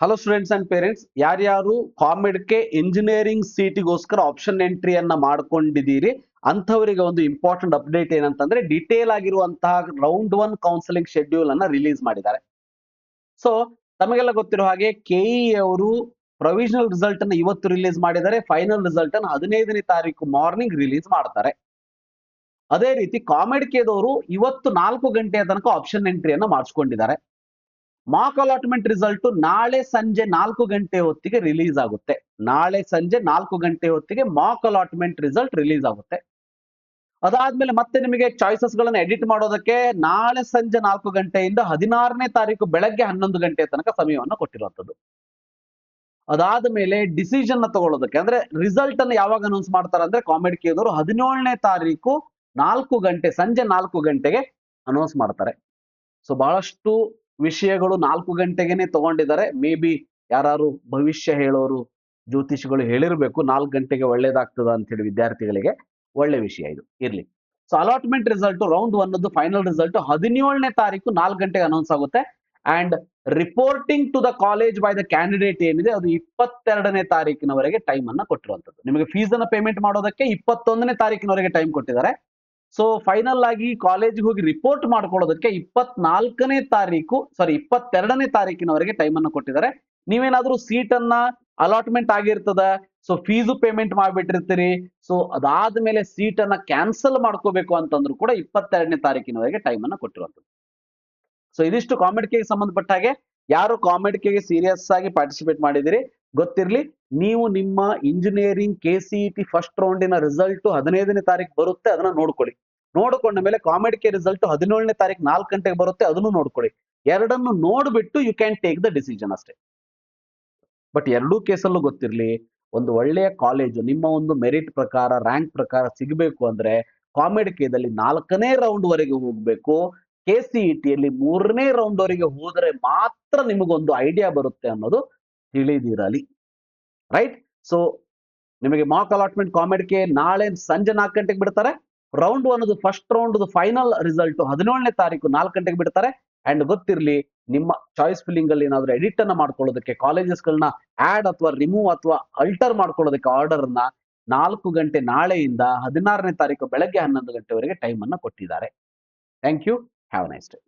Hello students and parents, ಯಾರ್ಯಾರು ಕಾಮೆಡ್ಗೆ engineering ಸೀಟಿಗೋಸ್ಕರ option ಎಂಟ್ರಿಯನ್ನ ಮಾಡ್ಕೊಂಡಿದ್ದೀರಿ ಅಂಥವರಿಗೆ ಒಂದು ಇಂಪಾರ್ಟೆಂಟ್ ಅಪ್ಡೇಟ್ ಏನಂತಂದ್ರೆ ಡಿಟೇಲ್ ಆಗಿರುವಂತಹ ರೌಂಡ್ 1 ಕೌನ್ಸಿಲಿಂಗ್ ಶೆಡ್ಯೂಲ್ ಅನ್ನ ರಿಲೀಸ್ ಮಾಡಿದ್ದಾರೆ. ಸೊ ತಮಗೆಲ್ಲ ಗೊತ್ತಿರೋ ಹಾಗೆ ಕೆಇ ಅವರು ಪ್ರೊವಿಷನಲ್ ರಿಸಲ್ಟ್ ಅನ್ನ ಇವತ್ತು ರಿಲೀಸ್ ಮಾಡಿದ್ದಾರೆ. ಫೈನಲ್ ರಿಸಲ್ಟ್ ಅನ್ನು 15ನೇ ತಾರೀಕು ಮಾರ್ನಿಂಗ್ ರಿಲೀಸ್ ಮಾಡ್ತಾರೆ. ಅದೇ ರೀತಿ ಕಾಮೆಡ್ಕೆದವರು ಇವತ್ತು 4 ಗಂಟೆಯ ತನಕ ಆಪ್ಷನ್ ಎಂಟ್ರಿಯನ್ನ ಮಾಡಿಸ್ಕೊಂಡಿದ್ದಾರೆ. ಮಾಕ್ ಅಲಾಟ್ಮೆಂಟ್ ರಿಸಲ್ಟ್ ನಾಳೆ ಸಂಜೆ 4 ಗಂಟೆ ಹೊತ್ತಿಗೆ ರಿಲೀಸ್ ಆಗುತ್ತೆ. ನಾಳೆ ಸಂಜೆ 4 ಗಂಟೆ ಹೊತ್ತಿಗೆ ಮಾಕ್ ಅಲಾಟ್ಮೆಂಟ್ ರಿಸಲ್ಟ್ ರಿಲೀಸ್ ಆಗುತ್ತೆ. ಅದಾದ್ಮೇಲೆ ಮತ್ತೆ ನಿಮಗೆ ಚಾಯ್ಸಸ್ ಗಳನ್ನ ಎಡಿಟ್ ಮಾಡೋದಕ್ಕೆ ನಾಳೆ ಸಂಜೆ 4 ಗಂಟೆಯಿಂದ 16ನೇ ತಾರೀಕು ಬೆಳಗ್ಗೆ 11 ಗಂಟೆ ತನಕ ಸಮಯವನ್ನು ಕೊಟ್ಟಿರುವಂತದ್ದು. ಅದಾದ ಮೇಲೆ ಡಿಸಿಷನ್ ತಗೊಳ್ಳೋದಕ್ಕೆ ಅಂದ್ರೆ ರಿಸಲ್ಟ್ ಅನ್ನು ಯಾವಾಗ ಅನೌನ್ಸ್ ಮಾಡ್ತಾರೆ ಅಂದ್ರೆ ಕಾಮೆಡ್ಕೆದವರು 17ನೇ ತಾರೀಕು 4 ಗಂಟೆ ಸಂಜೆ 4 ಗಂಟೆಗೆ ಅನೌನ್ಸ್ ಮಾಡ್ತಾರೆ. ಸೊ ಬಹಳಷ್ಟು ವಿಷಯಗಳು 4 ಗಂಟೆಗೆನೆ ತಗೊಂಡಿದ್ದಾರೆ. ಮೇ ಬಿ ಯಾರು ಭವಿಷ್ಯ ಹೇಳೋರು ಜ್ಯೋತಿಷಿಗಳು ಹೇಳಿರ್ಬೇಕು 4 ಗಂಟೆಗೆ ಒಳ್ಳೇದಾಗ್ತದ ಅಂತ ಹೇಳಿ ವಿದ್ಯಾರ್ಥಿಗಳಿಗೆ. ಒಳ್ಳೆ ವಿಷಯ ಇದು ಇರ್ಲಿ. So allotment result round 1 final result 17ನೇ ತಾರೀಕು 4 ಗಂಟೆಗೆ ಅನೌನ್ಸ್ ಆಗುತ್ತೆ. And reporting to the college by the candidate ಏನಿದೆ ಅದು 22ನೇ ತಾರೀಕಿನವರೆಗೆ ಟೈಮ್ ಅನ್ನ ಕೊಟ್ಟಿರುವಂತದ್ದು. ನಿಮಗೆ ಫೀಸ್ ಅನ್ನ ಪೇಮೆಂಟ್ ಮಾಡೋದಕ್ಕೆ 21ನೇ ತಾರೀಕಿನವರೆಗೆ ಟೈಮ್ ಕೊಟ್ಟಿದ್ದಾರೆ. ಸೊ ಫೈನಲ್ ಆಗಿ ಕಾಲೇಜಿಗೆ ಹೋಗಿ ರಿಪೋರ್ಟ್ ಮಾಡ್ಕೊಳ್ಳೋದಕ್ಕೆ 22ನೇ ತಾರೀಕಿನವರೆಗೆ ಟೈಮ್ ಅನ್ನು ಕೊಟ್ಟಿದ್ದಾರೆ. ನೀವೇನಾದ್ರೂ ಸೀಟ್ ಅನ್ನ ಅಲಾಟ್ಮೆಂಟ್ ಆಗಿರ್ತದ, ಸೊ ಫೀಸು ಪೇಮೆಂಟ್ ಮಾಡ್ಬಿಟ್ಟಿರ್ತೀರಿ, ಸೊ ಅದಾದ್ಮೇಲೆ ಸೀಟ್ ಅನ್ನ ಕ್ಯಾನ್ಸಲ್ ಮಾಡ್ಕೋಬೇಕು ಅಂತಂದ್ರು ಕೂಡ 22ನೇ ತಾರೀಕಿನವರೆಗೆ ಟೈಮ್ ಅನ್ನ ಕೊಟ್ಟಿರುವಂತದ್ದು. ಸೊ ಇದಿಷ್ಟು ಕಾಮೆಡ್ಕೆಗೆ ಸಂಬಂಧಪಟ್ಟ ಹಾಗೆ. ಯಾರು ಕಾಮೆಡ್ಕೆಗೆ ಸೀರಿಯಸ್ ಆಗಿ ಪಾರ್ಟಿಸಿಪೇಟ್ ಮಾಡಿದಿರಿ ಗೊತ್ತಿರ್ಲಿ, ನೀವು ನಿಮ್ಮ ಇಂಜಿನಿಯರಿಂಗ್ KCET ಫಸ್ಟ್ ರೌಂಡಿನ ರಿಸಲ್ಟ್ 15ನೇ ತಾರೀಕು ಬರುತ್ತೆ, ಅದನ್ನ ನೋಡ್ಕೊಳ್ಳಿ. ನೋಡ್ಕೊಂಡ ಮೇಲೆ ಕಾಮೆಡ್ಕೆ ರಿಸಲ್ಟ್ 17ನೇ ತಾರೀಕು 4 ಗಂಟೆಗೆ ಬರುತ್ತೆ, ಅದನ್ನು ನೋಡ್ಕೊಳ್ಳಿ. ಎರಡನ್ನು ನೋಡ್ಬಿಟ್ಟು you can take the decision ಅಷ್ಟೇ. ಬಟ್ ಎರಡೂ ಕೇಸಲ್ಲೂ ಗೊತ್ತಿರ್ಲಿ, ಒಂದು ಒಳ್ಳೆಯ ಕಾಲೇಜು ನಿಮ್ಮ ಒಂದು ಮೆರಿಟ್ ಪ್ರಕಾರ ರ್ಯಾಂಕ್ ಪ್ರಕಾರ ಸಿಗಬೇಕು ಅಂದ್ರೆ ಕಾಮೆಡ್ಕೆದಲ್ಲಿ 4ನೇ ರೌಂಡ್ ವರೆಗೆ ಹೋಗ್ಬೇಕು. KCETಯಲ್ಲಿ 3ನೇ ರೌಂಡ್ ವರೆಗೆ ಹೋದ್ರೆ ಮಾತ್ರ ನಿಮಗೊಂದು ಐಡಿಯಾ ಬರುತ್ತೆ ಅನ್ನೋದು ತಿಳಿದಿರಲಿ. ರೈಟ್. ಸೊ ನಿಮಗೆ ಮಾಕ್ ಅಲಾಟ್ಮೆಂಟ್ ಕಾಮೆಡ್ಕೆ ನಾಳೆ ಸಂಜೆ 4 ಗಂಟೆಗೆ ಬಿಡ್ತಾರೆ. Round 1 first round final result 17ನೇ ತಾರೀಕು 4 ಗಂಟೆಗೆ ಬಿಡ್ತಾರೆ. ಅಂಡ್ ಗೊತ್ತಿರಲಿ, ನಿಮ್ಮ ಚಾಯ್ಸ್ ಫಿಲ್ಲಿಂಗ್ ಅಲ್ಲಿ ಏನಾದ್ರು ಎಡಿಟ್ ಅನ್ನ ಮಾಡ್ಕೊಳ್ಳೋದಕ್ಕೆ ಕಾಲೇಜಸ್ ಗಳನ್ನ ಆಡ್ ಅಥವಾ ರಿಮೂವ್ ಅಥವಾ ಅಲ್ಟರ್ ಮಾಡ್ಕೊಳ್ಳೋದಕ್ಕೆ ಆರ್ಡರ್ ಅನ್ನ 4 ಗಂಟೆ ನಾಳೆಯಿಂದ 16ನೇ ತಾರೀಕು ಬೆಳಗ್ಗೆ 11 ಗಂಟೆವರೆಗೆ ಟೈಮ್ ಅನ್ನ ಕೊಟ್ಟಿದ್ದಾರೆ. Thank you. Have a nice day.